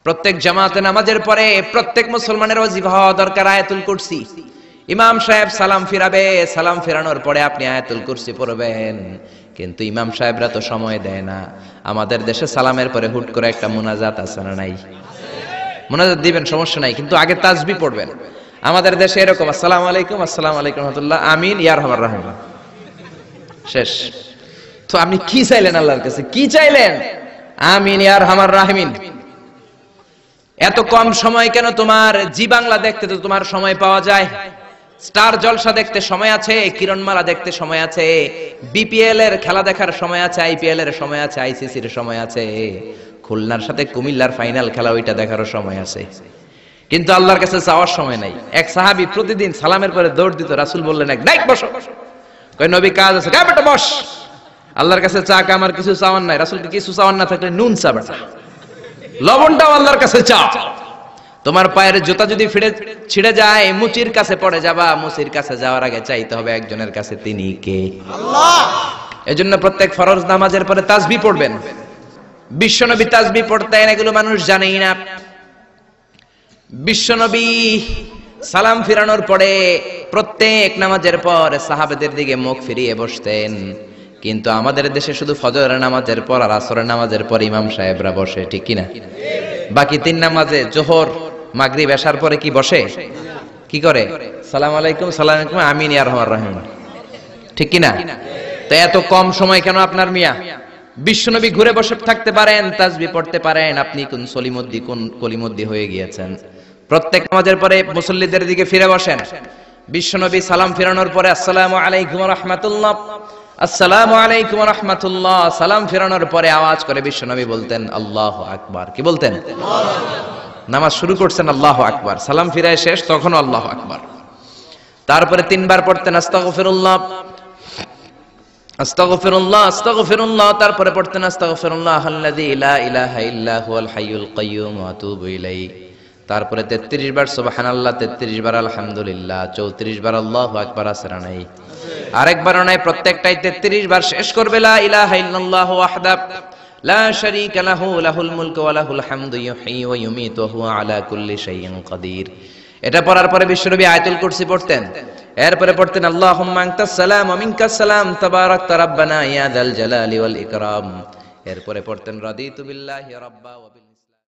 প্রত্যেক জামাতে নামাজের পরে প্রত্যেক মুসলমানের ওয়াজিফা হওয়া দরকার আয়াতুল কুরসি। ইমাম সাহেব সালাম ফিরাবে, সালাম ফেরানোর পরে আপনি আয়াতুল কুরসি পড়বেন। কিন্তু ইমাম সাহেবরা তো সময় দেয় না। আমাদের দেশে সালামের পরে হুট করে একটা মুনাজাত আছে না নাই? মুনাজাত দিবেন, সমস্যা নাই, কিন্তু আগে তাসবিহ পড়বেন। আমাদের দেশে এরকম আসসালামু আলাইকুম, আসসালামু আলাইকুম রাহমাতুল্লাহ, আমিন, ইয়া আরহামার রাহিম, শেষ। তো আপনি কি চাইলেন আল্লাহর কাছে? কি চাইলেন? আমিন ইয়া আরহামার রাহিমিন। এত কম সময় কেন তোমার? জি বাংলা দেখতে তো তোমার সময় পাওয়া যায়, স্টার জলসা দেখতে সময় আছে, কিরণমালা দেখতে সময় আছে, বিপিএল এর খেলা দেখার সময় আছে, আইপিএল এর সময় আছে, আইসিসির সময় আছে, খুলনার সাথে কুমিল্লার ফাইনাল খেলা ওইটা দেখারও সময় আছে। কিন্তু আল্লাহর কাছে চাওয়ার সময় নাই। এক সাহাবী প্রতিদিন সালামের পরে দৌড় দিত, রাসূল বললেন এক ডাইক বসো, কই নবী কাজ আছে, কই বেটা বস, আল্লাহর কাছে চা, আমার কিছু চাওয়ার নাই। রাসূলকে কিছু চাওয়ার না থাকলে নুন চা বেটা, লবণটাও আল্লাহর কাছে চাও। তোমার পায়ের জুতা যদি ছিঁড়ে যায়, মুচির কাছে পড়ে যাবা, মুচির কাছে যাওয়ার আগে চাইতে হবে একজনের কাছে, তিনি কে? আল্লাহ। এজন্য প্রত্যেক ফরজ নামাজের পরে তাসবিহ পড়বেন। বিশ্বনবী তাসবিহ পড়তেন, এগুলো মানুষ জানেই না। বিশ্বনবী সালাম ফিরানোর পরে প্রত্যেক নামাজের পর সাহাবাদের দিকে মুখ ফিরিয়ে বসতেন। কিন্তু আমাদের দেশে শুধু ফজরের নামাজের পর আর আসরের নামাজের পর ইমাম সাহেবরা বসে, ঠিক কিনা? বাকি তিন নামাজে জোহর, মাগরিব, এশার পরে কি বসে? কি করে? সালাম আলাইকুম, সালাম আলাইকুম, আমিন ইয়া আরহামার রাহিম, ঠিক কিনা? তো এত কম সময় কেন আপনার মিয়া? বিশ্বনবী ঘুরে বসে থাকতে পারেন, তাসবিহ পড়তে পারেন, আপনি কোন সলিমুদ্দি কোন কলিমুদ্দি হয়ে গিয়েছেন। প্রত্যেক নামাজের পরে মুসল্লিদের দিকে ফিরে বসেন। বিশ্বনবী সালাম ফিরানোর পরে আসসালামু আলাইকুম ওয়া রাহমাতুল্লাহ, আসসালামু আলাইকুম ওয়া রাহমাতুল্লাহ, সালাম ফিরানোর পরে আওয়াজ করে বিশ্বনবী বলতেন আল্লাহু আকবার। কি বলতেন? নামাজ শুরু করছেন আল্লাহু আকবার, সালাম ফিরায় শেষ তখন আল্লাহু আকবার। তারপরে তিনবার পড়তেন আস্তাগফিরুল্লাহ, আস্তাগফিরুল্লাহ, আস্তাগফিরুল্লাহ, তারপরে পড়তেন আস্তাগফিরুল্লাহ আল্লাযী লা ইলাহা ইল্লা হুয়াল হাইয়ুল কাইয়্যুম ওয়া আতুবু ইলাইহি। তারপরে 33 বার সুবহানাল্লাহ, 33 বার আলহামদুলিল্লাহ, 34 বার আল্লাহু আকবার। আসরা নাই? আরেকবার নাই, প্রত্যেকটাই 33 বার শেষ করবে লা ইলাহা ইল্লাল্লাহু ওয়াহদাহু লা শারীকা লাহু লাহুল মুলকু ওয়া লাহুল হামদু ইউহয়ী ওয়া ইউমীতু ওয়া হুয়া আলা কুল্লি শাইইন কাদির। এটা পড়ার পরে বিশ্বনবী আয়াতুল কুরসি পড়তেন। এরপরে পড়তেন আল্লাহুম্মা আনতাস সালাম ওয়া মিনকাস সালাম তাবারাকতা রাব্বানা ইয়া যাল জালালি ওয়াল ইকরাম। এরপরে পড়তেন রাদিতু বিল্লাহি রাব্বা ওয়া